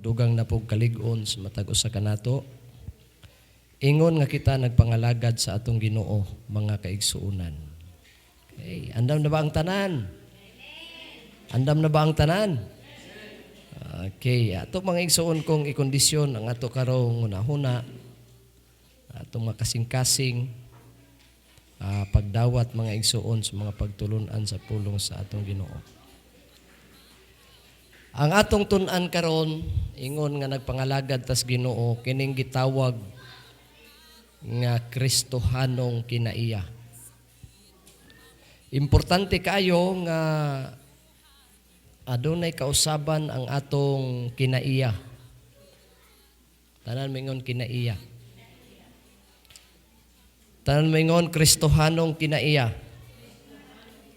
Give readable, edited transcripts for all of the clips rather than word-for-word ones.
dugang na pong kalig-on sa matag usa kanato. Ingon nga kita nagpangalagad sa atong Ginoo, mga kaigsuunan. Okay, andam na ba ang tanan? Andam na ba ang tanan? Okay, ato mga igsuon kong ikondisyon ang ato karong hunahuna, atong makasing-kasing pagdawat mga igsuon sa mga pagtulunan sa pulong sa atong Ginoo. Ang atong tun-an karon, ingon nga nagpangalagad tas Ginoo, kining gitawag nga Kristohanong kinaiya. Importante kayo nga adunay kausaban ang atong kinaiya. Tanan mingon kinaiya. Tanan mingon Kristohanong kinaiya.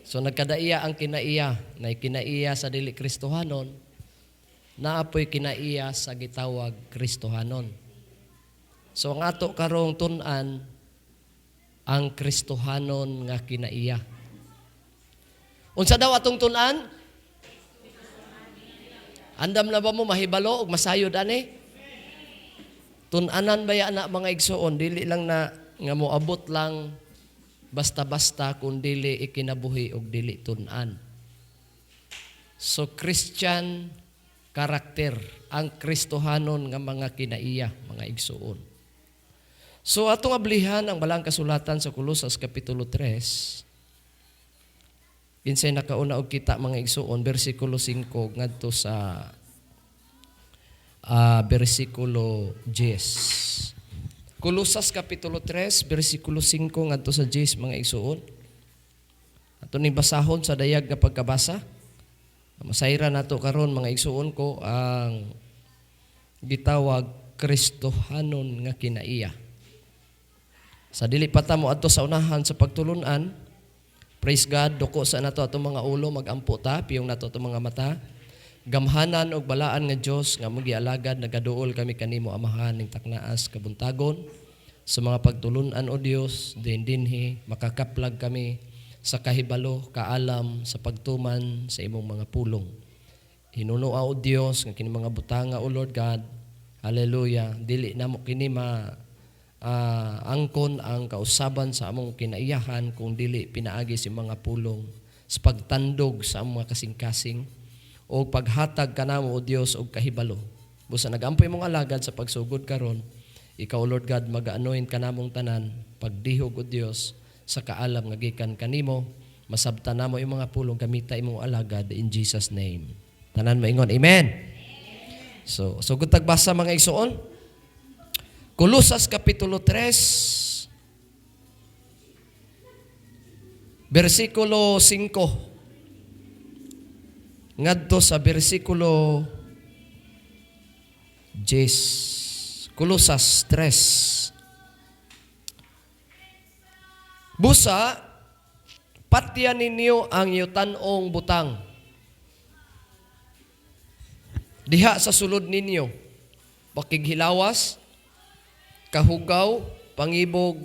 So nagkadaiya ang kinaiya, na kinaiya sa dili Kristohanon, naapoy kinaiya sa gitawag Kristohanon. So ang ato karong tun-an ang Kristohanon nga kinaiya. Unsa daw atong tun-an? Andam na ba mo mahibalo og masayod ani? Tun-anan ba ya na mga igsuon, dili lang na nga moabot lang basta-basta kung dili ikinabuhi og dili tun-an. So Christian karakter ang Kristohanon nga mga kinaiya, mga igsuon. So atong ablihan ang balang kasulatan sa Kolosas kapitulo 3. Kinsay nakauna og kita mga igsuon, bersikulo 5 ngadto sa bersikulo 10. Kolosas kapitulo 3, bersikulo 5 ngadto sa 10 mga igsuon. Ato ning basahon sa dayag nga pagkabasa. Masayra nato karon mga igsuon ko ang gitawag Kristohanon nga kinaiya. Sa dili pa ta mo adto sa unahan sa pagtulunan, praise God, duko sa nato atong mga ulo magampo ta, piyong nato atong mga mata. Gamhanan og balaan nga Dios nga magialagad nagaduol kami kanimo amahan ning taknaas kabuntagon sa mga pagtulunan o Dios dinhi makakaplag kami sa kahibalo, kaalam, sa pagtuman sa imong mga pulong. Hinunua o Dios nga kini mga butanga o Lord God, hallelujah, dili na mo kini angkon ang kausaban sa among kinaiyahan kung dili pinaagi sa mga pulong sa pagtandog sa among mga kasing-kasing o paghatag kanamo o Dios og kahibalo. Busa nagampoy mong alagad sa pagsugod karon, ikaw Lord God mag-anoint kanamong tanan, pagdihog o Dios sa kaalam nga gikan kanimo, masabtan namo imong mga pulong gamita imong alagad in Jesus name. Tanan maingon, amen. So sugod tagbasa mga igsuon. Kolosas kapitulo 3 bersikulo 5 ngadto sa bersikulo 10. Kolosas 3. Busa, patyan ninyo ang yutanong butang. Diha sa sulod ninyo, pakighilawas, kahugaw, pangibog,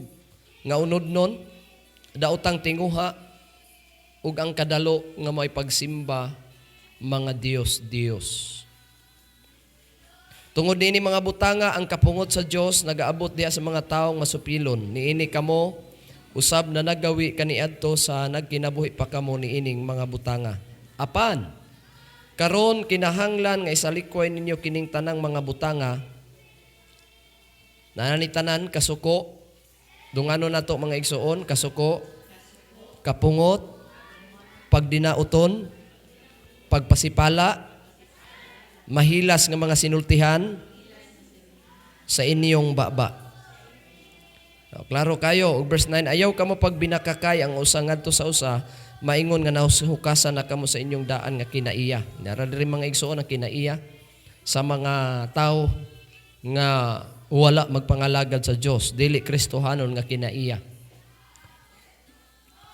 nga unodnon, daotang tinguha, ug ang kadalo nga may pagsimba, mga Diyos. Tungod niini mga butanga, ang kapungot sa Dios nagaabot diha sa mga taong masupilon. Niini kamo, usab na nagawi kaniadto sa nagkinabuhi pa kamo niining mga butanga. Apan, karon kinahanglan nga isalikoy ninyo kining tanang mga butanga, nananitanan kasuko, dungano nato mga igsuon, kasuko, kapungot, pagdinauton, pagpasipala, mahilas nga mga sinultihan sa inyong baba. Klaro kayo, verse 9, ayaw kamo pag binakakay ang usa ngadto sa usa, maingon nga nahukasan na kamo sa inyong daan nga kinaiya. Nara diri mga igsuon ang kinaiya sa mga tao nga wala magpangalagad sa Dios, dili Kristohanon nga kinaiya.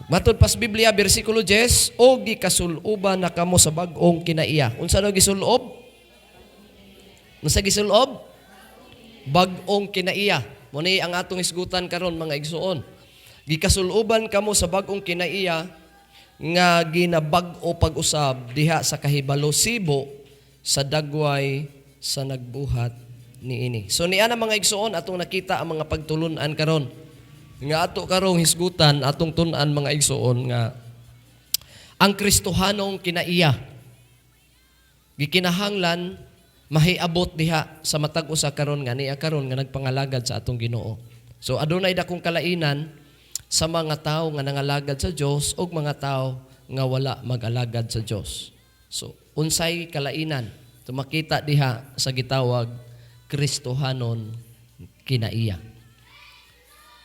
Matod pas Biblia bersikulo 10, o gikasuloban na kamo sa bag-ong kinaiya. Unsa daw gisulob? Unsa gisulob? Bag-ong kinaiya. Muni ang atong isgutan karon mga igsuon. Gikasuloban kamo sa bag-ong kinaiya nga ginabag-o pag-usab diha sa kahibalo sibo sa dagway sa nagbuhat niini. So niya na mga igsoon atong nakita ang mga pagtulunan karon. Nga ato karong hisgutan atong tun-an mga igsoon nga ang Kristohanong kinaiya gikinahanglan mahiabot diha sa matag usa karon nga niya karon nga nagpangalagad sa atong Ginoo. So adunay dakong kalainan sa mga tawo nga nangalagad sa Dios ug mga tawo nga wala mag-alagad sa Dios. So unsay kalainan? So makita diha sa gitawag Kristohanon kinaiya.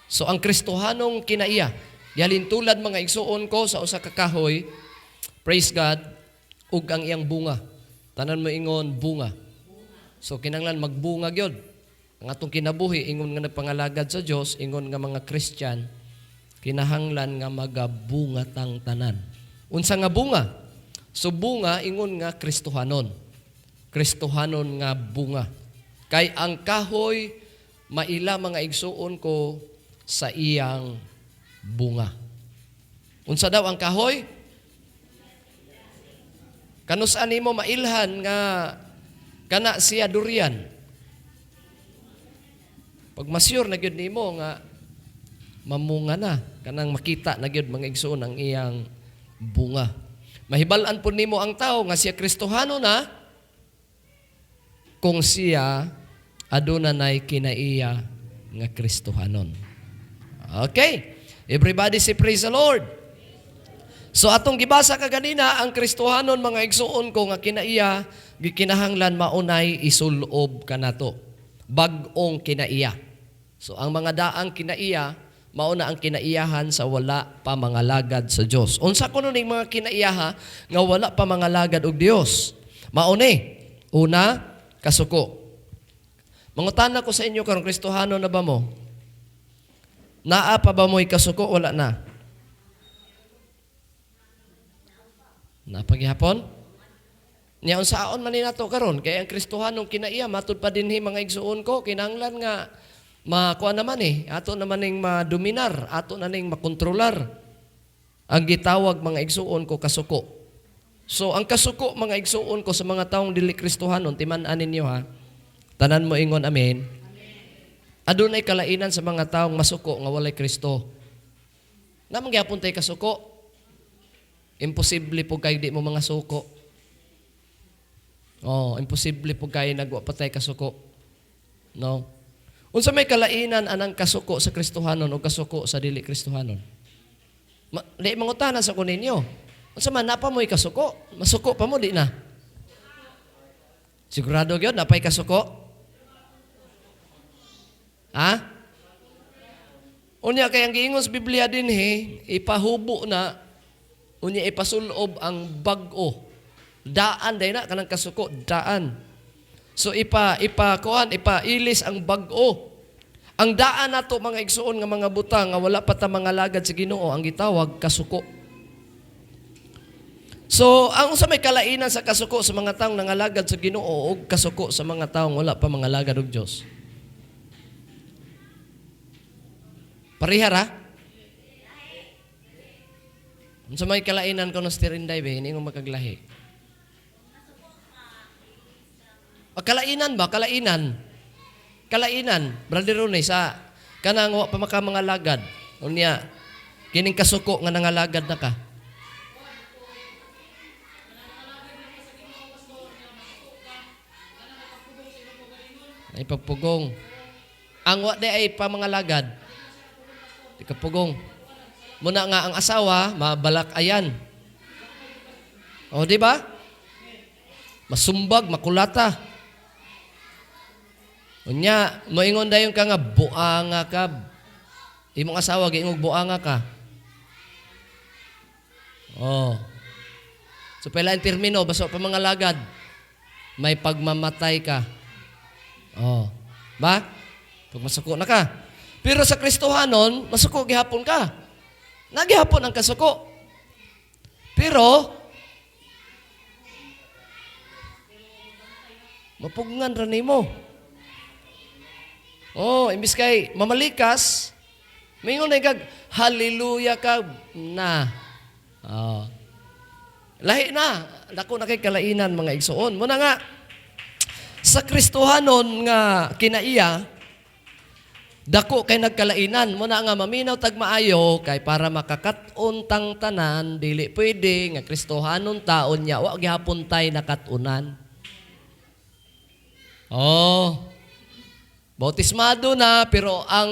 So ang Kristohanong kinaiya, yalintulad mga igsuon ko sa usa ka kahoy, praise God, ug ang iyang bunga. Tanan mo ingon bunga. So kinahanglan magbunga gyud. Ang atong kinabuhi ingon nga nagpangalagad sa Dios, ingon nga mga Christian, kinahanglan nga magabunga tang tanan. Unsa nga bunga? So bunga ingon nga Kristohanon. Kristohanon nga bunga. Kay ang kahoy maila mga igsuon ko sa iyang bunga. Unsa daw ang kahoy? Kanus-an nimo mailhan nga kana siya durian. Pag masyur na gyud nimo nga mamunga na kanang makita na gyud mga igsuon ang iyang bunga. Mahibal-an po nimo ang tao nga siya Kristohano na kung siya adunay kinaiya nga Kristohanon. Okay. Everybody say praise the Lord. So atong gibasa kaganina ang Kristohanon mga igsuon ko nga kinaiya gikinahanglan maunay isulob kanato. Bag-ong kinaiya. So ang mga daang kinaiya mauna ang kinaiyahan sa wala pa mangalagad sa Dios. Unsa kuno ning mga kinaiyaha nga wala pa mangalagad og Dios? Mauni. Una, kasuko. Mangutana ko sa inyo karong Kristohano na ba mo? Naa pa ba mo'y kasuko? Wala na. Napaghihapon? Niya unsaon man ni nato karon kay ang Kristohanong kinaiya matud pa dinhi mga igsuon ko kinahanglan nga makuha naman ato naman ning madominar, ato na ning makontrolar. Ang gitawag mga igsuon ko kasuko. So ang kasuko mga igsuon ko sa mga taong dili Kristohanon timan-an ninyo ha. Tanan mo ingon amen. Adunay kalainan sa mga taong masuko nga walay Kristo. Namang gyapon tay kasuko. Imposible po kayo di mo mga suko. Imposible po kayo nagwa patay kasuko. No? Unsa may kalainan anang kasuko sa Kristohanon o kasuko sa dili Kristohanon? Di mangutana sa kuninyo. Unsa man napa mo'y kasuko? Masuko pa mo di na. Sigurado gyud napay kasuko? Ha? Unya kay ang giingon sa Biblia din ipahubo na unya ipasulob ang bag-o. Daan day na kanang kasuko, daan. So ipailis ang bag-o. Ang daan nato mga igsuon nga mga butang nga wala pa ta mga lagad sa Ginoo ang gitawag kasuko. So ang usa may kalainan sa kasuko sa mga taong nangalagad sa Ginoo ug kasuko sa mga taong wala pa mga lagad og Dios. Parihara? Unsa may kalainan kuno stirinday be ini nga makaglahi. Kalainan ba? Kalainan. Kalainan, Brother Ronnie, sa kanang wa pa maka mga lagad. Unya, kining kasuko nga nangalagad na ka. Ay pagpugong. Ang wa di ay pa mga lagad. Di kapugong. Muna nga ang asawa, mabalak ayan. O, di ba? Masumbag, makulata. Unya, moingon dayon ka nga buanga ka. Imong asawa giingog buanga ka. Oh. So palain termino baso pa mga lagad. May pagmamatay ka. Oh. Ba? Pag masuko na ka. Pero sa Kristohanon, masuko gihapon ka. Nagihapon ang kasuko. Pero mapugngan ra nimo. Oh, imbis kay mamalikas, mingon na kag hallelujah ka na. Oh. Lahi na, dako na kay kalainan mga igsuon. Muna nga sa Kristohanon nga kinaiya, dako kay nagkalainan. Muna nga maminaw tag maayo kay para makakat-on tang tanan, dili pwede nga Kristohanon taon niya, wa gihapon tay nakat-unan. Bautismado na, pero ang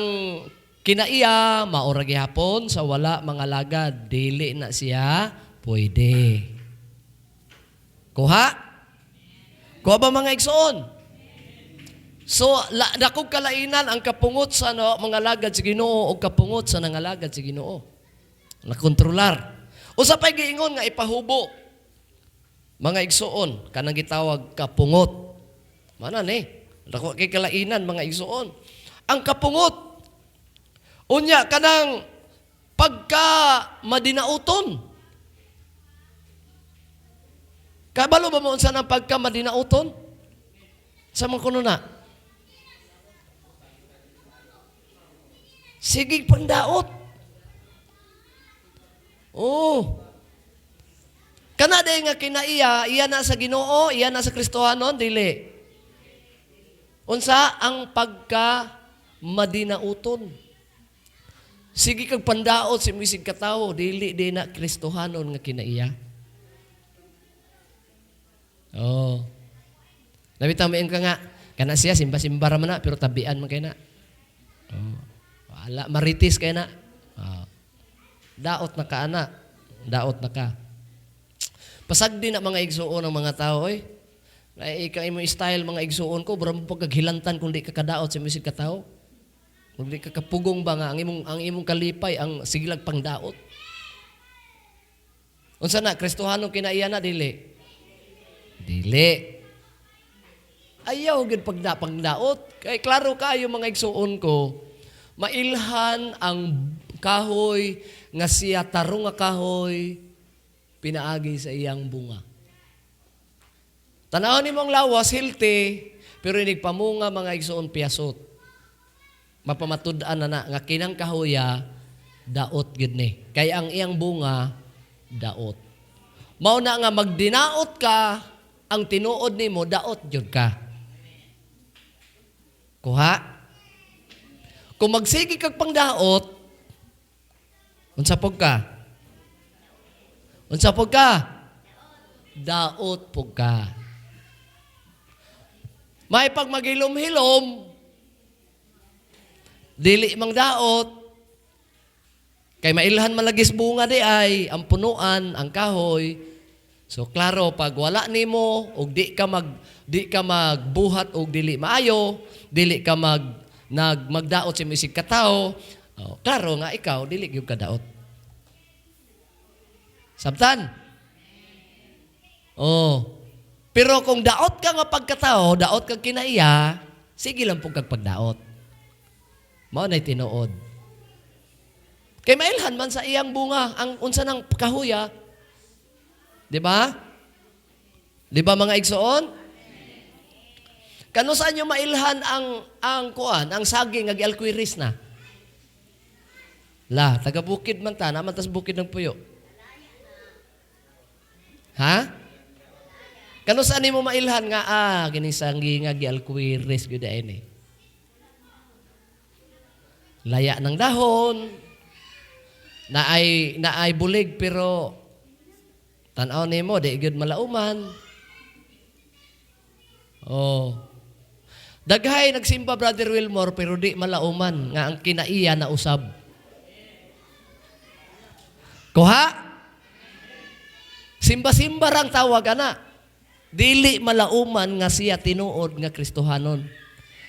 kinaiya, maura gihapon sa wala mga lagad. Dili na siya pwede. Kuha? Kuha ba mga igsoon? So, dakog kalainan ang kapungot sa mga lagad sa Ginoo o kapungot sa nangalagad sa Ginoo. Nakontrolar. Usapay giingon nga ipahubo. Mga igsoon, kanang gitawag kapungot. Manan dako kay kalainan mga igsoon. Ang kapungot, unya kanang pagka madinauton. Kabalo ba mo unsa nang pagka madinauton? Sa mga kuno na? Sige pangdaot. Kana day nga kinaiya, iya na sa Ginoo, iya na sa Kristohanon, dili. Unsa ang pagka madinauton? Sige kag pandaot si misig katawo, dili di na Kristohanon nga kinaiya. Nabitamiin ka nga, kana siya simba-simba ra man na pero tabian man kay na. Wala maritis kay na. Daot na ka ana. Daot na ka. Pasagdi na mga igsuon ng mga tao ikaw imong style mga igsuon ko, bro mo pagkaghilantan kung di ka kadaot sa misig ka tao. Kung di ka kapugong ba nga, ang imong kalipay, ang sigilag pangdaot. Unsa na, Kristohanon kinaiya na, dili? Dili. Ayaw gid pagdaot. Kay klaro kayo mga igsuon ko, mailhan ang kahoy nga siya tarong nga kahoy pinaagi sa iyang bunga. Tanawon nimo ang lawas healthy pero inig pamunga mga igsuon piyasot. Mapamatud-an na nga kinang kahoya daot gid ni. Kay ang iyang bunga daot. Mao na nga magdinaot ka, ang tinuod nimo daot jud ka. Kuha? Kung magsigi kag pangdaot, unsa pog ka? Unsa pog ka? Daot pog ka. May pag magilom-hilom, dili mang daot, kay mailhan malagis bunga di ay, ang punuan, ang kahoy. So klaro, pag wala nimo, og di ka magbuhat og dili maayo, dili ka magdaot sa misig katao, klaro nga ikaw, dili gyud ka daot. Sabtan? Pero kung daot ka nga pagkatao, daot kang kinaiya, sige lang pong kagpagdaot. Mao na'y tinuod. Kay mailhan man sa iyang bunga, ang unsa ng kahuya. Di ba? Di ba mga igsoon? Kano saan nyo mailhan ang saging, ang alquiris na? Taga bukid man ta, naman tas bukid ng puyo. Ha? Kano saan mo mailhan nga, ginisanggi nga gialquiris gyud ay laya ng dahon, naay bulig pero tan-aw nimo di gyud malauman. Daghay nagsimba Brother Wilmore pero di malauman nga ang kinaiya na usab. Kuha? Simba-simba rang tawag ana. Dili malauman nga siya tinuod nga Kristohanon.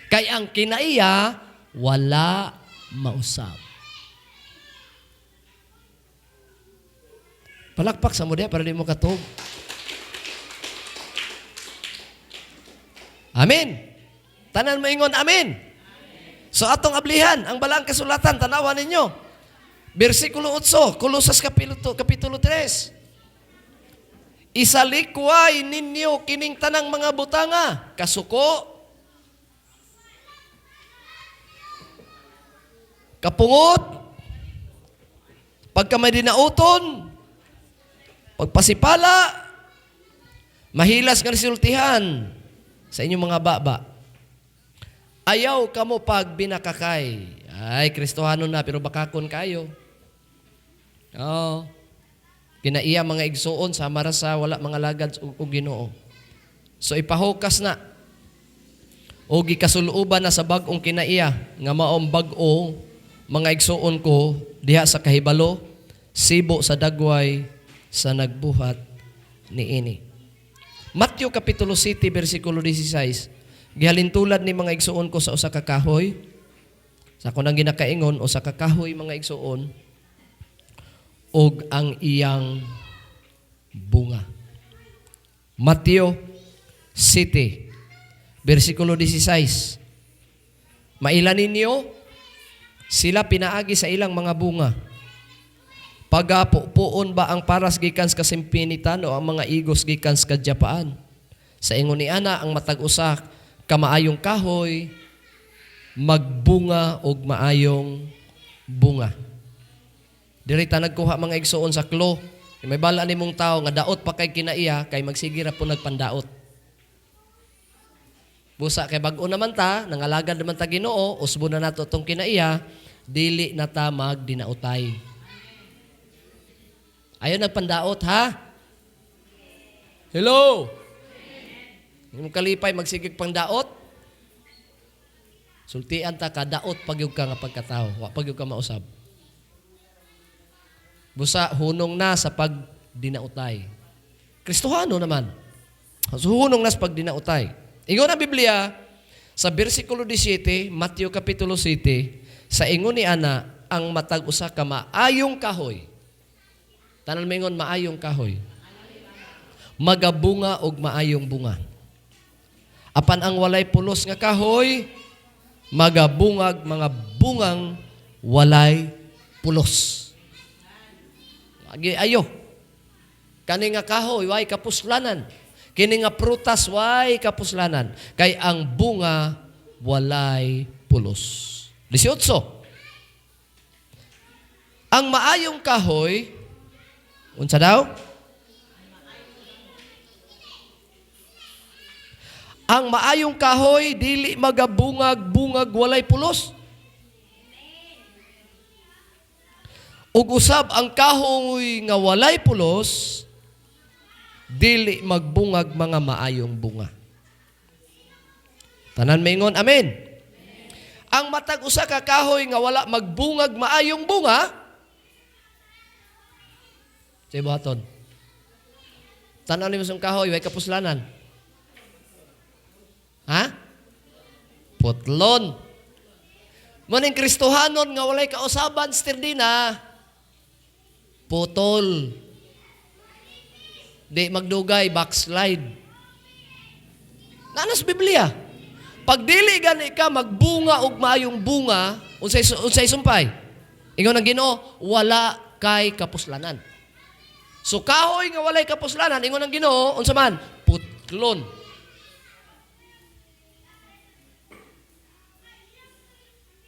Kay ang kinaiya wala mausab. Palakpak sa mo diya para di mo katog. Amen. Tanan mo ingon amen. So atong ablihan ang balang kasulatan tanawan ninyo. Bersikulo 8, Kolosas kapitulo 3. Isalikway ninyo kining tanang mga butanga, kasuko, kapungot, pagkamadinauton, pagpasipala, mahilas nga resultihan sa inyong mga baba. Ayaw kamo pag binakakay. Ay, Kristohanon na, pero bakakon kayo. Kinaiya mga igsuon, sa marasa, wala mga lagad o Ginoo. So ipahukas na. O gikasuluban na sa bag-ong kinaiya, nga maong bag-ong mga igsuon ko, diha sa kahibalo, sibo sa dagway, sa nagbuhat ni ini. Matthew Kapitulo 7, versikulo 16, gihalintulad ni mga igsuon ko sa usa ka kahoy, sa kunang ginakaingon, usa ka kahoy mga igsuon, og ang iyang bunga. Matthew 7, versikulo 16, mailan ninyo, sila pinaagi sa ilang mga bunga. Pagapuon ba ang paras gikan sa kasimpinitan o ang mga igos gikan sa kadyapaan? Sa ingon ni ana ang matag usa ka maayong kahoy magbunga og maayong bunga. Diri ta nagkuha mga igsuon sa klo. May bala nimong tao nga daot pa kay kinaiya kay magsigira po nagpandaot. Busa kay bag-o naman ta, nangalagad naman ta Ginoo, usbo na nato tong kinaiya, dili na ta magdinautay. Ayaw nagpandaot, ha? Hello? Yung kalipay, magsigig pang daot? Sultian ta ka, daot pagyug ka nga pagkatao. Wa pagyug ka mausab. Busa, hunong na sa pagdinautay. Kristohano naman. So, hunong na sa pagdinautay. Ingon ang Biblia, sa versikulo 17, Matthew Kapitulo 7, sa ingon ni ana, ang matag usa ka maayong kahoy. Tanan mingon maayong kahoy. Magabunga og maayong bunga. Apan ang walay pulos nga kahoy, magabungag mga bungang walay pulos. Ayo. Kani nga kahoy way kapuslanan. Kini nga prutas way kapuslanan. Kay ang bunga walay pulos. 18. Ang maayong kahoy, unsa daw? Ang maayong kahoy, dili magabungag-bungag walay pulos. Ug usab ang kahoy nga walay pulos, dili magbungag mga maayong bunga. Tanan mingon, amen. Ang matag usa ka kahoy nga wala magbungag maayong bunga, sa ibuhaton. Tanaw ni mo sa kahoy, way kapuslanan. Ha? Putlon. Muning Kristohanon nga walay kausaban, stirdina, putol. Di magdugay, backslide. Nanas Biblia. Pag dili gani ka magbunga og maayong bunga, unsay sumpay? Ingon ang Ginoo, wala kay kapuslanan. So kahoy nga walay kapuslanan, ingon ang Ginoo, unsa man? Putlon.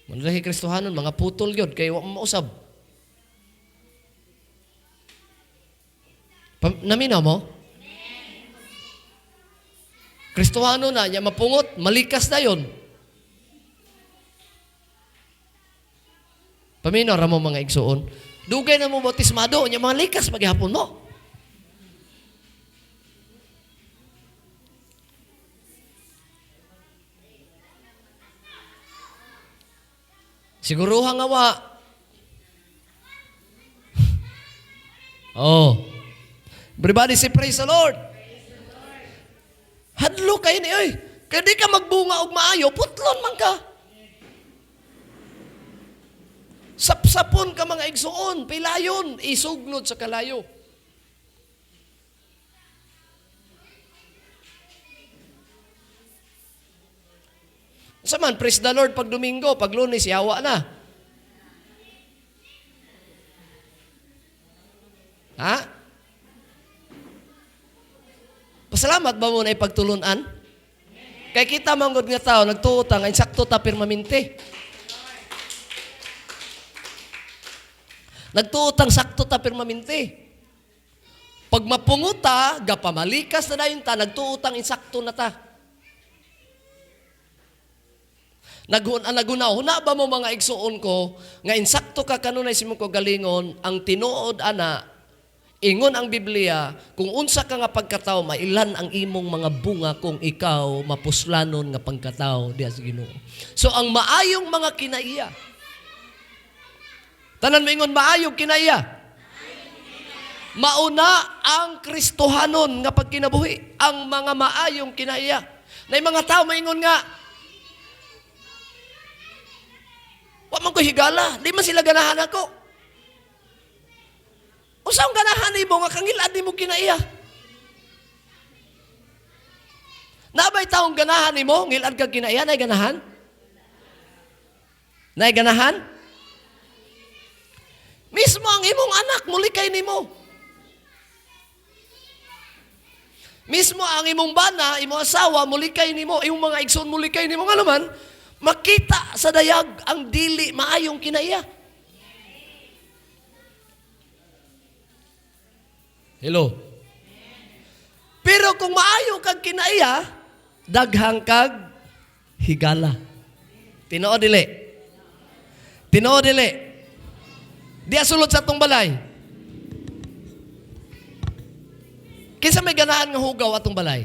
Manlahi Kristohanon, mga putol yun, kaya wa mausab. Naminaw mo? Kristohano na, niya mapungot, malikas na yun. Paminaw ra mo mga igsuon. Dugay na mo bautismado, niya mga likas paghihapon mo. Siguruha nga wa. Oh. Everybody say praise the Lord. Hadlo kayo ni, oy. Kaya di ka magbunga og maayo, putlon man ka. Sapsapon ka mga igsuon, pilayon, isugnod sa kalayo. Saman, praise the Lord pag Domingo, pag Lunes, yawa na. Ha? Pasalamat ba mo na ipagtulunan? Kay kita manggod nga tao, nagtuutang, ay sakto ta permanente. Nagtuutang sakto ta permanente. Pag mapunguta, gapamalikas na dayon ta, nagtuutang insakto na ta. Nagunaw, huna ba mo mga igsuon ko, nga insakto ka kanunay si mong kagalingon, ang tinuod ana, ingon ang Biblia, kung unsa ka nga pagkatao, mailan ang imong mga bunga kung ikaw mapuslanon nga pagkatao diha sa Ginoo. So ang maayong mga kinaiya, tanan mo ingon maayong kinaiya, mauna ang Kristohanon nga pagkinabuhi, ang mga maayong kinaiya. Na mga tao maingon nga, wa man ko higala, di man sila ganahan ako. Usaw ganahan nimo nga kangilad nimo kinaiya? Nabay taong ganahan nimo, ngilad kag kinaiya, nay ganahan? Nay ganahan? Mismo ang imong anak mulikay nimo. Mismo ang imong bana, imong asawa mulikay nimo, imong mga igsoon mulikay nimo nga naman. Makita sa dayag ang dili maayong kinaiya. Hello? Pero kung maayo kag kinaiya, daghang kag higala. Tinuod dili? Tinuod dili? Di sulod sa atong balay. Kinsa may ganahan nga hugaw atong balay?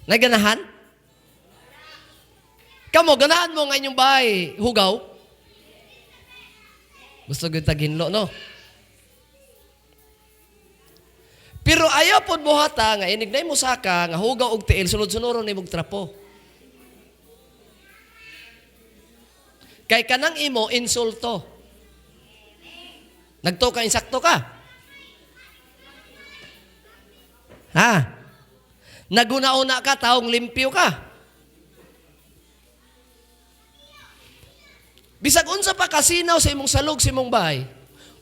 Naganahan? Kamo, ganahan mo nga inyong bahay, hugaw? Gusto ko taginlo, no? Pero ayaw po buhata nga, inignay mo saka, nga hugaw og tiil, sunod-sunuron ni mong trapo. Kay kanang imo, insulto. Nagto ka, insakto ka. Ha? Naguna-una ka, taong limpyo ka. Bisag unsa pa kasinaw sa imong salog sa imong bahay,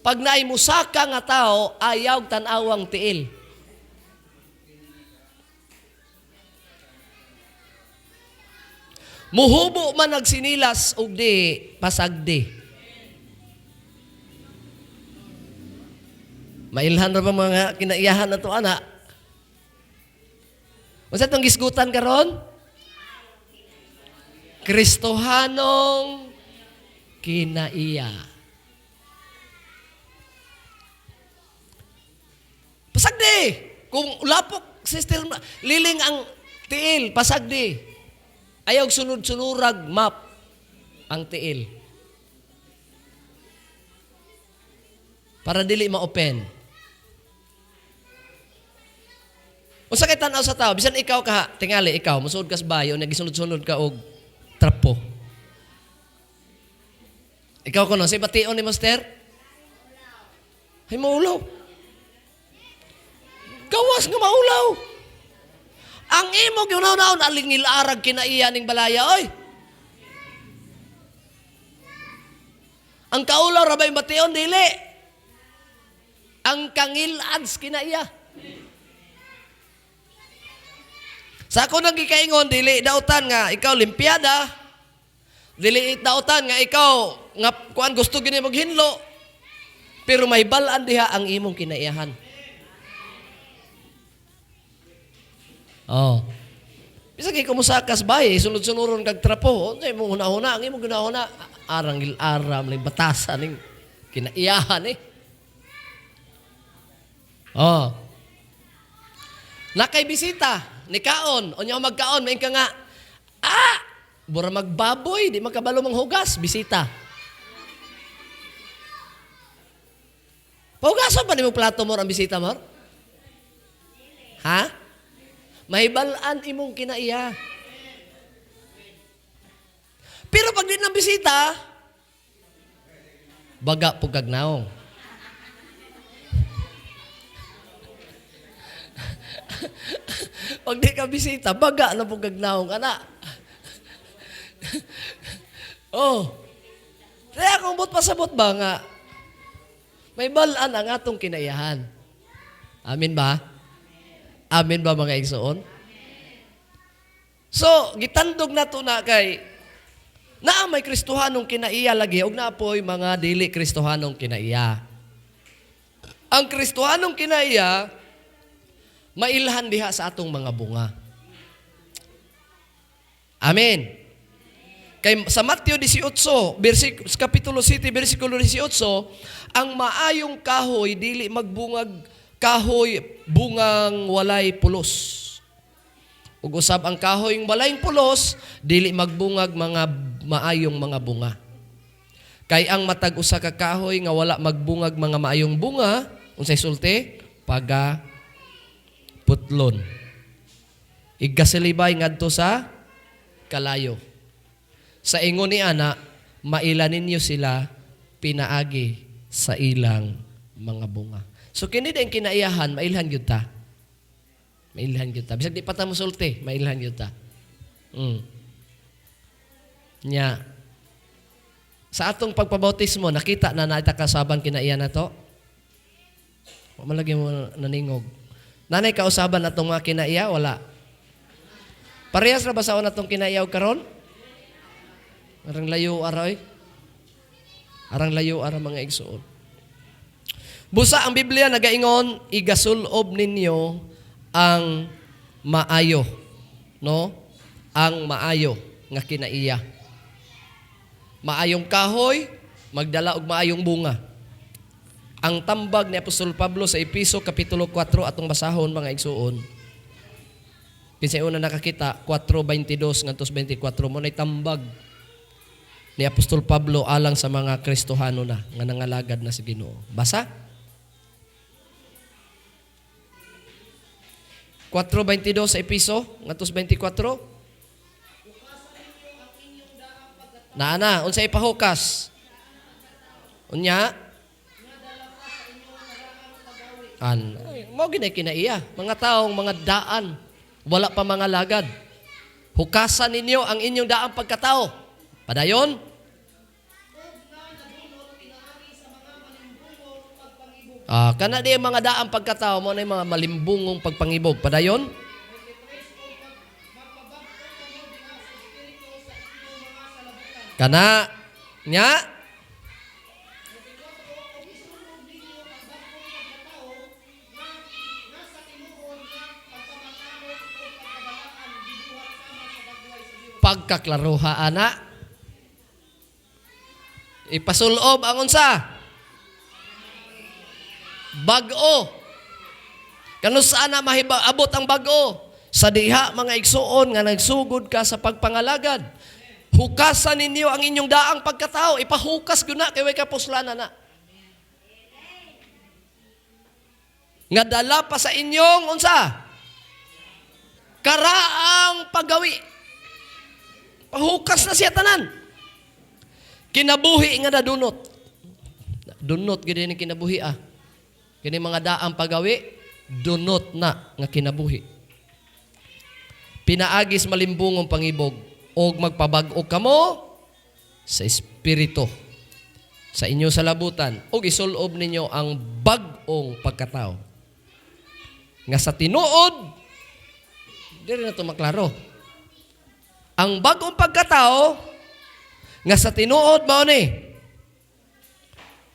pag naay musaka nga tao, ayaw tan-awang tiil. Muhubo man nagsinilas og di pasagdi. Mailhan ra ba mga kinaiyahan na to, ana? Unsa tong gisgutan karon? Kristohanong kinaiya. Pasagdi! Kung lapok, sister, liling ang tiil, pasagdi. Ayaw sunod-sunurag map ang tiil. Para dili ma-open. Unsa kay tan-aw sa tao, bisan ikaw ka, tingali ikaw, musuod ka sa bayo, nagisunod-sunod ka og trapo. Ikaw ko no, si bation ni Master? Ay, maulaw. Gawas nga maulaw. Ang imo gyunaw-naon alingil arag kinaiya ning balaya, oy. Ang kaulaw ra bay bation dili. Ang kangilads kinaiya. Sa ako nang gikaingon dili dautan nga ikaw limpyada. Dili dautan nga ikaw nga kuan gusto gini maghinlo. Pero may balaan diha ang imong kinaiyahan. Oh. Bisag ikaw mo sa kasbay, sunod-sunuron kag trapo, unsay mo una-una, ang imong guna-una arang aram ning batasan ning kinaiyahan eh. Oh. Nakay bisita, ni kaon, unya magkaon, maing ka nga, bura magbaboy, di makabalo mang hugas, bisita. Pahugasan pa ni mo plato mo ang bisita mo? Ha? May balaan imong kinaiya. Pero pag di nang bisita, baga po gagnaong. Pag di ka bisita, baga na po gagnaong, anak. Oh. Kaya kung but pasabot ba nga, may balaan ang atong kinaiyahan. Amin ba? Amin ba mga igsoon? So, gitandog na to na kay naa may Kristohanong kinaiya lagi og naapoy mga dili Kristohanong kinaiya. Ang Kristohanong kinaiya mailhan diha sa atong mga bunga. Amen. Kay sa Mateo 18, kapitulo 7, bersikulo 18, ang maayong kahoy dili magbungag kahoy bungang walay pulos. Ug usab ang kahoy ng walay pulos dili magbungag mga maayong mga bunga. Kay ang matag usa ka kahoy nga wala magbungag mga maayong bunga, unsay sulti? Paga putlon. Igasilibay ngadto sa kalayo. Sa ingon ni ana, mailan ninyo sila pinaagi sa ilang mga bunga. So kini din kinaiyahan, mailhan gyud ta. Mailhan gyud ta. Bisag di pa ta mosulti, mailhan gyud ta. Nya sa atong pagpabautismo, nakita na naita kasaban kinaiya na to? Wa man lagi mo naningog. Nanay kausaban atong mga kinaiya? Wala. Parehas ra ba sa atong kinaiya karon? Arang layo aroy. Arang layo ara mga igsuon. Busa ang Biblia nagaingon, igasulob ninyo ang maayo, no? Ang maayo nga kinaiya. Maayong kahoy, magdala og maayong bunga. Ang tambag ni Apostol Pablo sa Episo kapitulo 4 atong basahon mga igsuon. Kinsay una nakakita 4:22 ngadto 24 mo nay tambag ni Apostol Pablo alang sa mga Kristohano na nga nangalagad na sa Ginoo. Basa? 4:22 sa Episo ngadto 24. Naana, unsay ipahukas? Unya? Mao ginay kinaiya. Mga taong mga daan, wala pa mga lagad. Hukasan ninyo ang inyong daang pagkatao. Padayon? Kana di mga daang pagkatao mo na mga malimbungong pagpangibog. Padayon? Kana nya pagkaklaruha ana ipasulob ang unsa bag-o kanu saan na mahiabot ang bag-o sa diha mga igsuon nga nagsugod ka sa pagpangalagad. Hukasan ninyo ang inyong daang pagkatao. Ipahukas guna kay way kapuslanan na. Nga dala pa sa inyong unsa? Karaang paggawi. Pahukas na siya tanan. Kinabuhi nga nadunot. Dunot gid ni kinabuhi Kini mga daang paggawi, dunot na nga kinabuhi. Pinaagis malimbungong pangibog og magpabag-o kamo sa espiritu sa inyo sa labutan og isulob ninyo ang bag-ong pagkatao nga sa tinuod diri na to maklaro ang bag-ong pagkatao nga sa tinuod mao ni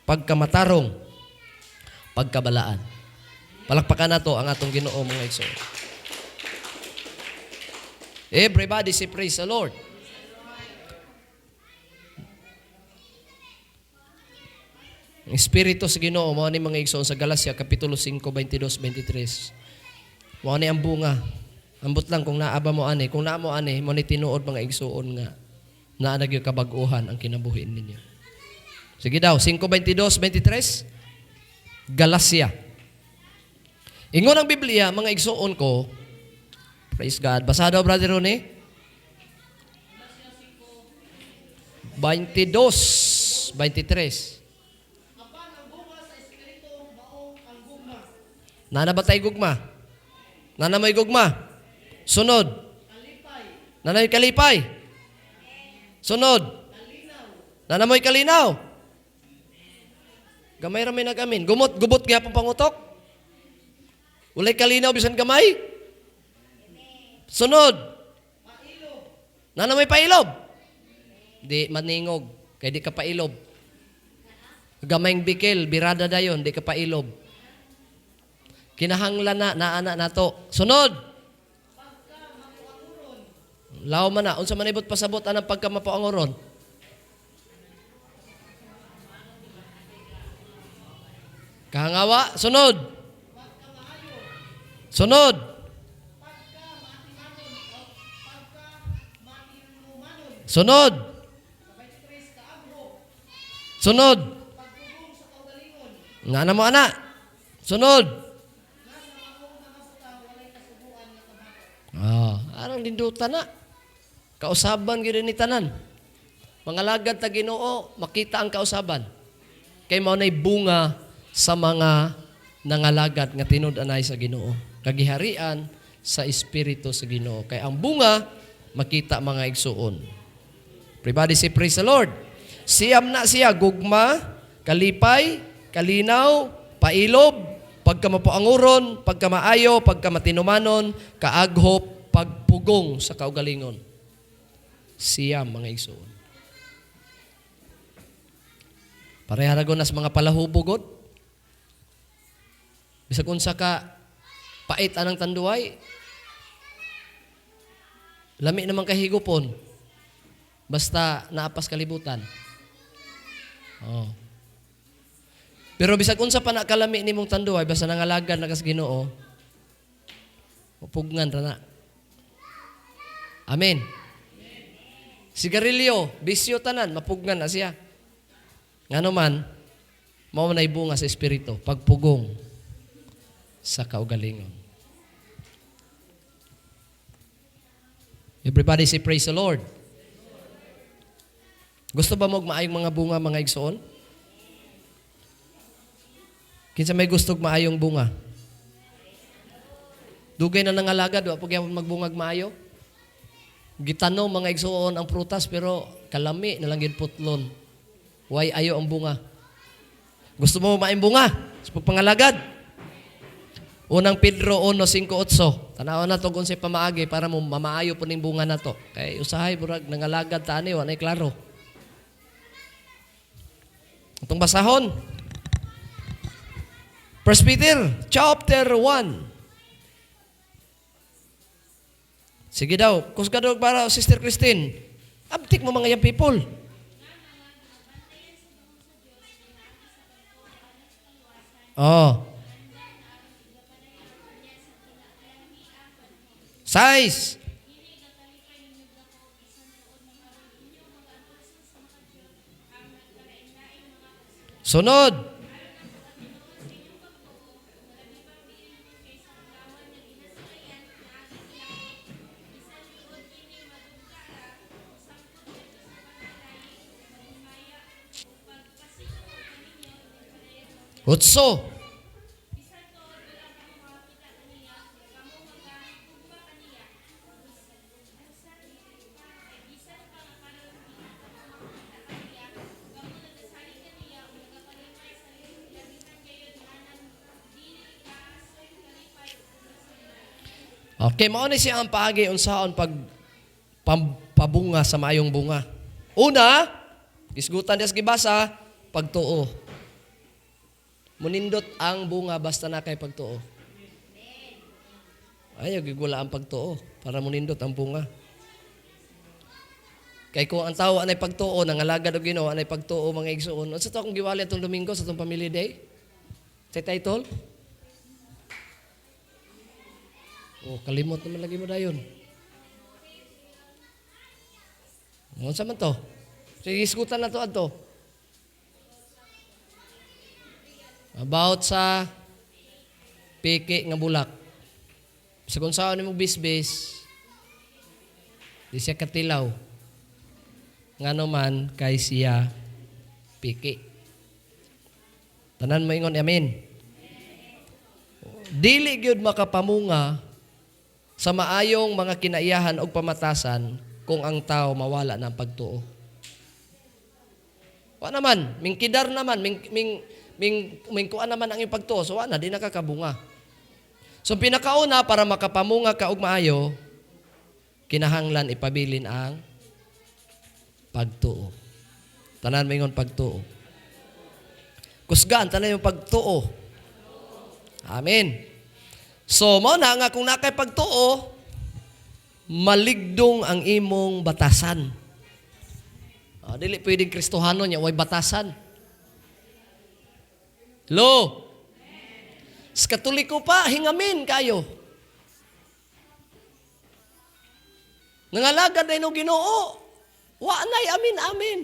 pagkamatarong pagkabalaan. Palakpakan nato ang atong Ginoo mga igsoon. Everybody say praise the Lord. Ang Espiritu sa Ginoo mao ni mga igsoon sa Galacia kapitulo 5 22-23. Mao ni ang bunga. Ambot lang kung naaba mo ani, kung naa mo ani mo ni tinuod mga igsoon nga naa nagyo kabag-uhan ang kinabuhi ninyo. Sige daw 5:22-23 Galacia. Ingon ang Biblia mga igsoon ko. Praise God. Basa daw, Brother Ronnie. 22, 23. Nana ba tayo gugma? Nana may gugma? Sunod. Nana may kalipay? Sunod. Nana may kalinaw? Gamay rami nag-amin. Gubot gyapon pangutok? Ulay kalinaw bisan gamay? Sunod. Nana may pailob? Di maningog. Kaya di ka pailob. Gamayng bikil, birada dayon, di ka pailob. Kinahanglan na anak na to. Sunod. Lao man na. Unsa man ibot pasabot anang pagkamapuangoron? Kahangawa. Sunod. Sunod. Sunod. Sunod. Nga na mo, anak. Sunod. Arang dindutan na. Kausaban gyud ni tanan. Mga lagad ta Ginoo, makita ang kausaban. Kay mao nay bunga sa mga nangalagad nga tinud-anay sa Ginoo. Kagiharian sa espiritu sa Ginoo. Kay ang bunga makita mga igsuon. Everybody say praise the Lord. Siyam na siya gugma, kalipay, kalinaw, pailob, pagkamapuanguron, pagkamaayo, pagkamatinumanon, kaaghop, pagpugong sa kaugalingon. Siyam mga igsuon. Pareha ra nas mga palahubogod. Bisag unsa ka pait anang tanduay. Lami naman kahigupon. Basta naapas kalibutan. Oh. Pero bisag unsa pa na kalami nimong tanduay basta nangalagan na kas Ginoo. Upugngan ra na. Amen. Sigarilyo, bisyo tanan, mapugnan na siya. Ngano man, mao na bunga sa espiritu, pagpugong sa kaugalingon. Everybody say praise the Lord. Gusto ba mo maayong mga bunga mga igsoon? Kinsa may gustog maayong bunga? Dugay na nangalagad, wa pud gyapon magbungag maayo. Gitanom mga igsoon ang prutas pero kalami na lang gid putlon. Why ayo ang bunga? Gusto mo maayong bunga? Sa pagpangalagad. Unang Pedro 1:5-8. Tanaw na to kung sa pamaagi para mo mamaayo po ning bunga na to. Kay usahay burag nangalagad ta ani wa nay klaro. Itong basahon. 1 Peter chapter 1. Sige daw, kusgadog para Sister Christine. Abtik mo mga young people. Oh. Size. Sunod. Utso. Okay, mao ni siya ang paagi unsaon pabunga sa maayong bunga. Una, isgutan des gibasa, pagtuo. Munindot ang bunga basta na kay pagtuo. Ayaw gigula ang pagtuo para munindot ang bunga. Kay kung ang tao anay pagtuo, nangalagad og Ginoo anay pagtuo mga igsoon. Unsa to akong giwali atong Domingo sa atong Family Day? Sa title? Oh, kalimot naman lagi mo dayon. Unsa man to? Sige, isgutan na to adto. About sa piki nga bulak. Sa kung saan mo bisbis, di siya katilaw. Nga naman kay siya piki. Tanan mo ingon, amen. Dili gyud makapamunga sa maayong mga kinaiyahan o pamatasan kung ang tao mawala ng pagtuo. Wa naman, mingkidar naman, kuan naman ang iyong pagtuo. So wala, di nakakabunga. So pinakauna para makapamunga ka og maayo, kinahanglan ipabilin ang pagtuo. Tanan mingon pagtuo. Kusgan tanan yung pagtuo. Amen. So mo na nga kung nakay pagtuo, maligdong ang imong batasan. Dili pwedeng Kristohano niya, way batasan. Lo, sa Katoliko pa, hingamin kayo. Nangalagad na inong Ginoo, wa na'y amin.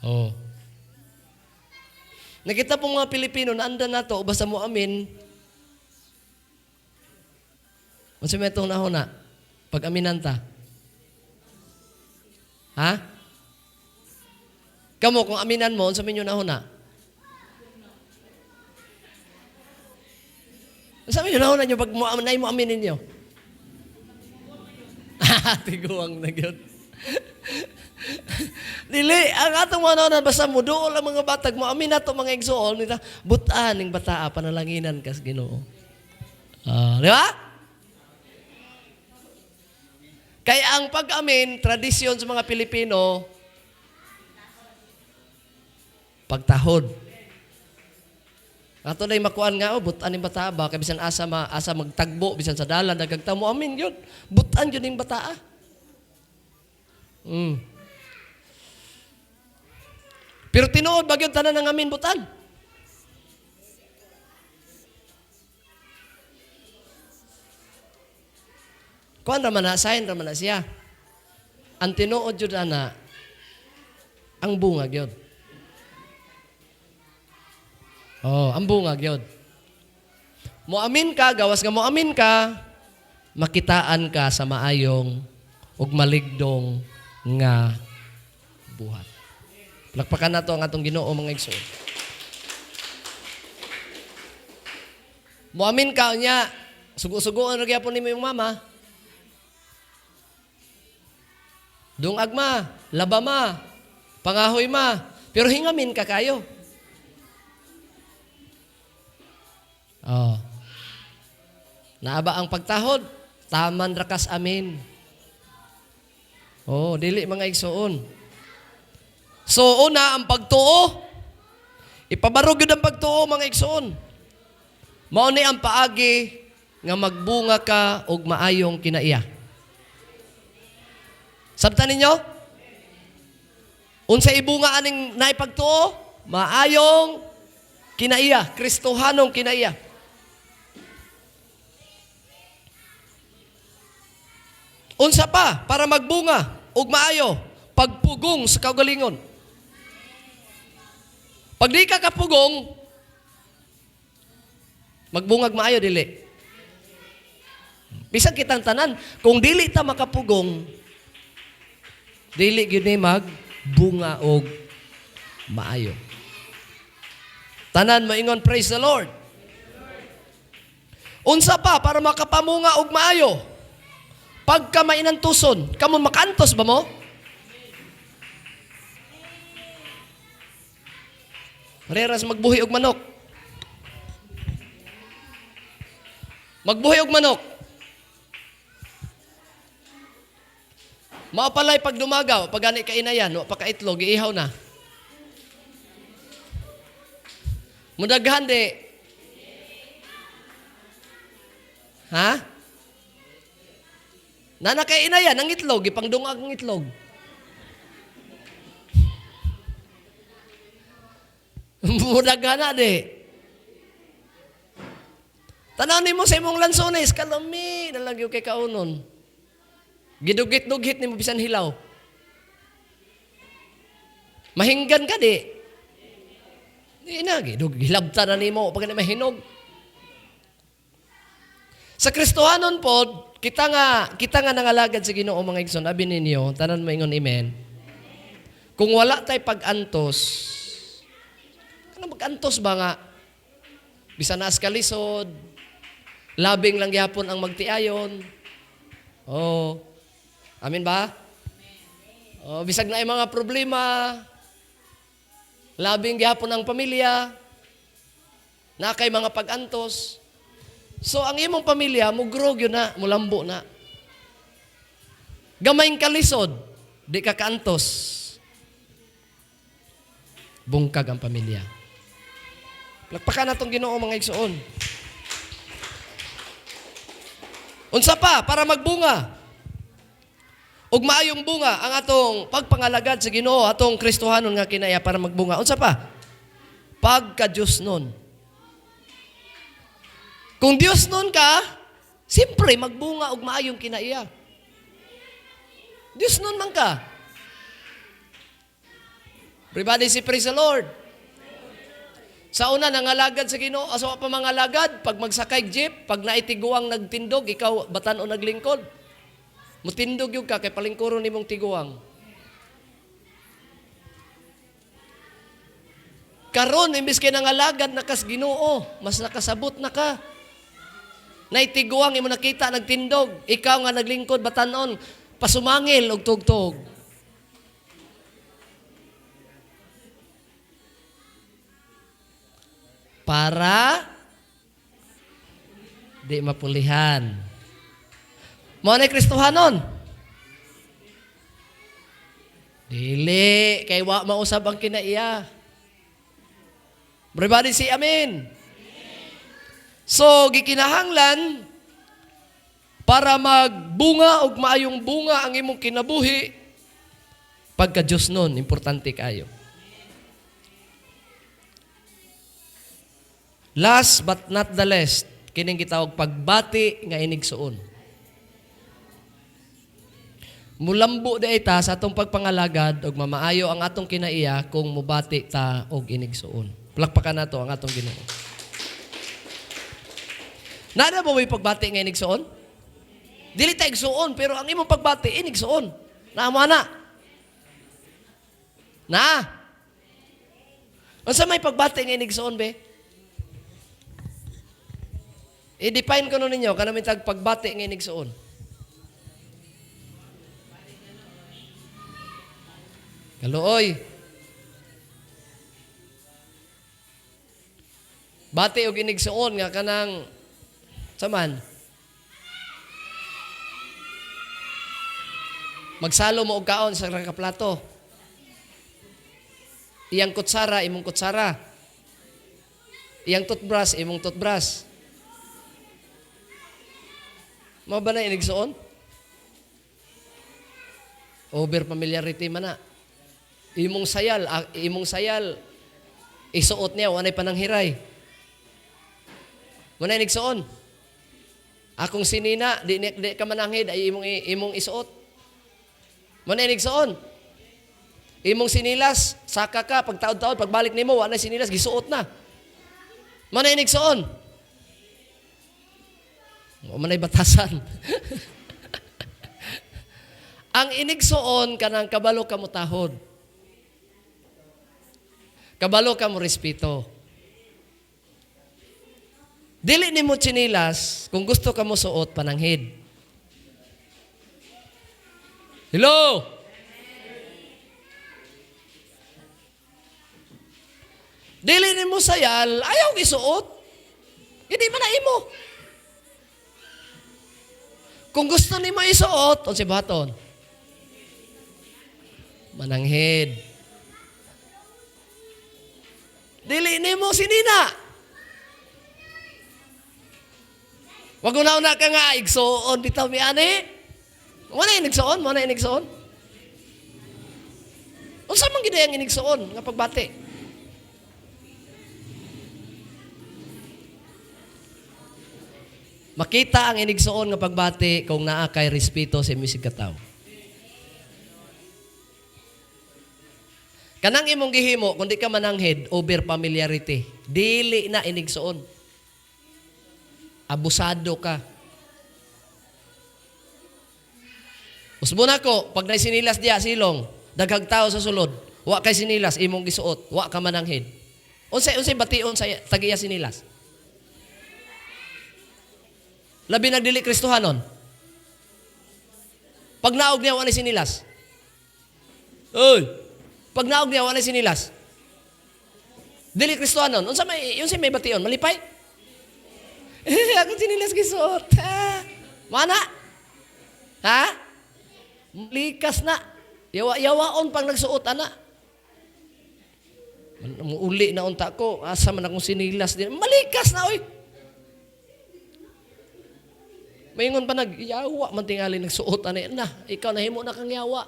Oh. Nakita pong mga Pilipino, naanda na to, basta mo amin. Unsa may itong nahuna? Pag aminan ta. Ha? Kamo, kung aminan mo, unsa may nyo nahuna? Unsa may nyo nahuna nyo pag mo aminin nyo? Tiguang na yun. Dili, ang atong mga nauna, basta mo doon ang mga batag mo, amin na ito mga igsoon, butaan ng bataa, panalanginan kas Ginoo. Di ba? Kaya ang pag-amin, tradisyon sa mga Pilipino, pagtahod. Ato na makuan nga, butaan ng bataa ba, kaya bisan asa magtagbo, bisan sa dalan, nagagtamo, amin yun. Butaan yun ng bataa. Pero tinuod, bagyong tanan ng amin, butaan. Kuan raman na, sign raman na siya. Ang tinuod yun na, ang bungag yun. Ang bungag yun. Muamin ka, gawas nga muamin ka, makitaan ka sa maayong ug maligdong nga buhat. Palakpakan na to ang atong Ginoo mga igsoon. Muamin ka niya, sugo-sugoan ra gyapon nimo yung mama. Dungag ma, laba ma, pangahoy ma, pero hingamin ka kayo. Naaba ang pagtahod, taman rakas amin. Dili mga igsoon. So, una, ang pagtuo. Ipabarog yun ang pagtuo, mga igsoon. Mao ni ang paagi nga magbunga ka og maayong kinaiya. Sabtan ninyo? Unsa ibunga aning naipagtuo? Maayong kinaiya, Kristohanong kinaiya. Unsa pa para magbunga ug maayo? Pagpugong sa kaugalingon. Pag di ka kapugong, magbungag maayo dili. Bisag kitang tanan, kung dili ta makapugong, dili gyud ni magbunga og maayo. Tanan maingon, praise the Lord. Unsa pa para makapamunga og maayo? Pagka mainantuson, kamo makantos ba mo? Reras magbuhi og manok. Magbuhi og manok. Maapalay pag dumagaw, pag gani kainayan, wa pa kaitlog, iihaw na. Mudaghan di. Ha? Nana kainayan ang itlog, ipangdungag ang itlog. Mudaghan na di. Tanaw mo sa imong lansones, kalami, nalagyo kay kaunon. Gidugit-dugit ni mo bisan hilaw. Mahinggan ka di. Di na, hilabta na ni mo pag na mahinog. Sa Kristohanon po, kita nga nangalagad sa Ginoo mga igsoon, abi ninyo, tanan mo ingon amen. Kung wala tay pag-antos, kanang mag-antos ba nga? Bisan na kalisod, labing lang gyapon ang magtiayon. Amin ba? Bisag na ay mga problema, labing gyapon ang pamilya, na kay mga pag-antos. So, ang imong pamilya, mugrog yun na, mulambo na. Gamayng kalisod, di ka kaantos. Bungkag ang pamilya. Lakpakan natong Ginoo mga igsoon. Unsa pa para magbunga? Ug maayong bunga ang atong pagpangalagad sa Ginoo, atong Kristohanon nga kinaya para magbunga. Unsa pa? Pagka-Dios nun. Kung Dios nun ka, siyempre magbunga ug maayong kinaiya. Dios nun man ka. Everybody say praise the Lord. Sa una, nangalagad sa Ginoo, aso pa mangalagad, pag magsakay jeep, pag naitiguang nagtindog, ikaw batan o naglingkod. Mutindog yung ka, kay palingkuron ni mong tiguang. Karon, imbis kay nangalagad na kas Ginoo, mas nakasabot na ka. Naitiguang, imo nakita, nagtindog, ikaw nga naglingkod, batanon, pasumangil og tugtog. Para di mapulihan. Mao na Kristohanon. Dili kay wa mausab ang kinaiya. Everybody say amen. So gikinahanglan para magbunga og maayong bunga ang imong kinabuhi pagka Dios nun, importante kayo. Last but not the least, kining gitawag pagbati nga inigsuon. Mulambo da ita sa atong pagpangalagad og mamaayo ang atong kinaiya kung mubati ta og inigsuon. Palakpakan nato ang atong Ginoo. Nada ba may pagbati nga inigsuon? Dili ta igsuon pero ang imong pagbati inigsuon. Naamo na. Na. Unsa may pagbati nga inigsuon be? I-define ko nun ninyo, kanami tag pagbati ng inigsuon. Kaluoy. Bati o inigsuon nga kanang saman. Magsalo mo og kaon sa kaplato. Iyang kutsara, imong kutsara. Iyang toothbrush, imong toothbrush. Mao ba na inigsuon? Over familiarity man na. Imong sayal, isuot niya, wanay pananghiray. Muna inigsuon. Akong sinina, di ka mananghid, ay imong isuot. Muna inigsuon. Imong sinilas, saka ka, pagtaod-taod, pagbalik nimo, wanay sinilas, gisuot na. Muna inigsuon. O manay batasan. Ang inigsuon kanang kabalo ka mo tahod. Kabalo ka mo respeto. Dili nimo chinilas kung gusto ka mo suot pananghid. Hello. Dili nimo sayal, ayaw gisuot. Hindi man na imo. Kung gusto ni mo isuot, o si baton, mananghid. Dili ni mo sinina. Wag una ka nga, igsuon, bitaw mi ani. Wala yung nigsuon, wala yung nigsuon. O saan mong ginayang inigsuon, nga pagbati? Makita ang inigsuon nga pagbati kung naa kay respeto sa misig kataw. Kanang imong gihimo, kung di ka mananghid, over familiarity. Dili na inigsuon. Abusado ka. Usbo na ko, pag naisinilas diya silong, daghang tao sa sulod, wa kay sinilas, imong gisuot, wa ka mananghid. Unsay bation sa tagiya sinilas? Labi nagdili Kristohanon. Pag naog niya, wala sinilas. Oy! Pag naog niya, wala sinilas. Dili Kristohanon. Yun may bation. Malipay? Ako sinilas gisuot. Mana? Ha? Likas na. Yawa-yawaon pang nagsuot, ana. Uli na unta ko, asa man akong sinilas din. Malikas na, oy! Mayingon pa nag-yawa, man tingali nagsuot ani na, ikaw nahimo na kang yawa.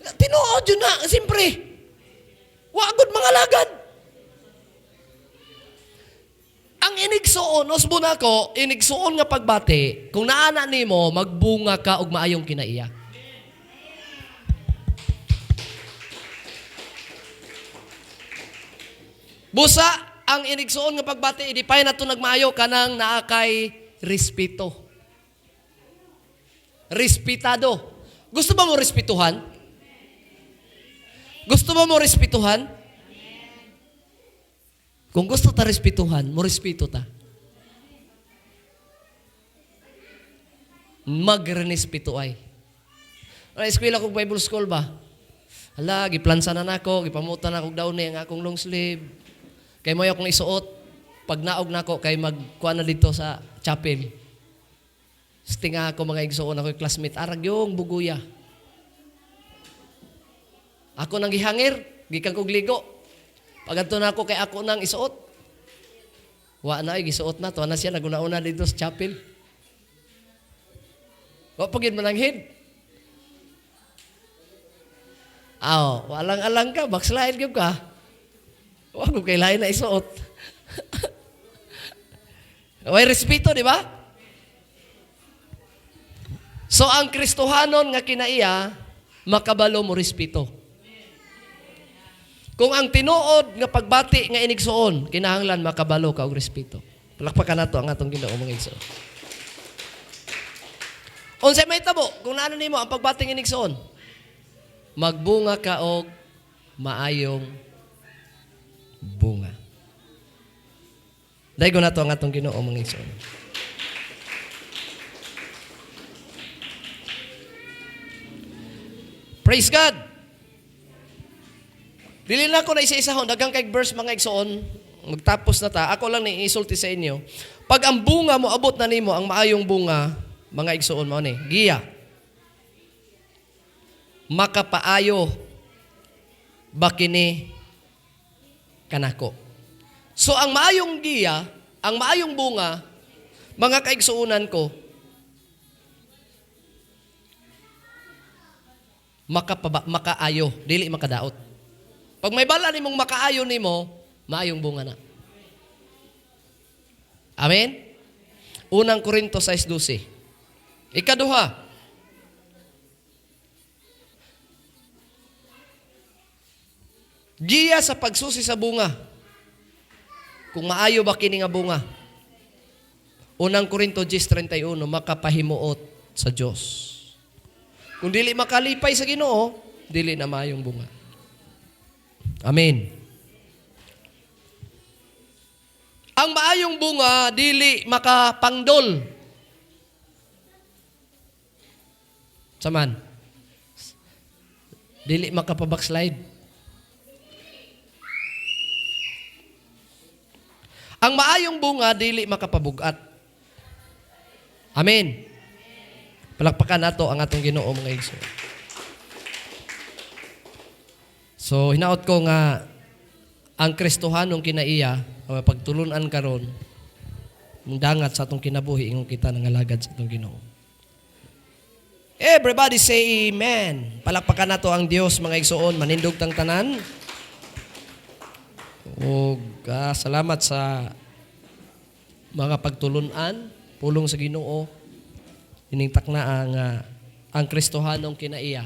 Tinuod yun na, siyempre. Wagod mga lagad. Ang inigsuon, osbo na ko, inigsuon nga pagbati, kung naana nimo, magbunga ka og maayong kinaiya. Busa, ang inigsuon nga pagbati, idipay na ito nagmaayo kanang naakay respeto. Respetado. Gusto ba mo respetuhan? Gusto ba mo respetuhan? Kung gusto ta respetuhan, mo respeto ta. Magrespeto ay. Eskwela kong Bible School ba? Hala, giplansa na nako, gipamutan na kong daw ni ang akong long sleeve. Kay mo akong isuot, pag naog na ko, kay magkuha na dito sa chapel. Stinga ako mga igsuon ako yung classmate, arag yung buguya. Ako nang gihangir, gikan kong ligo. Pag na ako, kay ako nang isuot. Wa na ay, gisuot na, tuwa na siya, naguna-una dito sa chapel. Wa pagin mananghid. Walang-alang ka, backslide ka. Wag ko kailangan na isuot. May respeto, di ba? So, ang Kristohanon nga kinaiya, makabalo mo respeto. Kung ang tinuod nga pagbati nga inigsuon, kinahanglan makabalo ka og respeto. Palakpakan nato ang atong Ginoo mga igsoon. Unsay may tabo, kung naano nimo ang pagbati nga inigsuon, magbunga ka og maayong bunga. Dahil na ito ang atong Ginoo mga igsoon. Praise God! Dili na ako na isa-isahon. Dagang kay verse mga igsoon. Magtapos na ta. Ako lang ni-isulti sa inyo. Pag ang bunga mo, abot na nimo, ang maayong bunga, mga igsoon mo ni, giya. Makapaayo bakini kanako. So, ang maayong giya, ang maayong bunga, mga kaigsuunan ko, makaayo, dili makadaot. Pag may bala nimong makaayo nimo, maayong bunga na. Amen? Unang Korinto 6:12. Ikaduha, giya sa pagsusi sa bunga. Kung maayo ba kini nga bunga? Unang Korinto 10:31, makapahimuot sa Dios. Kung dili makalipay sa Ginoo, dili na maayong bunga. Amen. Ang maayong bunga, dili makapangdol. Saman. Dili makapabackslide. Ang maayong bunga, dili makapabugat. Amen. Palakpakan nato ang atong Ginoo mga igsoon. So, hinaot ko nga, ang Kristohanong kinaiya, pagtulunan karon, dangat sa atong kinabuhi, ingong kita nangalagad sa atong Ginoo. Everybody say amen. Palakpakan nato ang Dios mga igsoon, manindog tang tanan. O salamat sa mga pagtulunan, pulong sa Ginoo. Iningtak na ang Kristohanong kinaiya.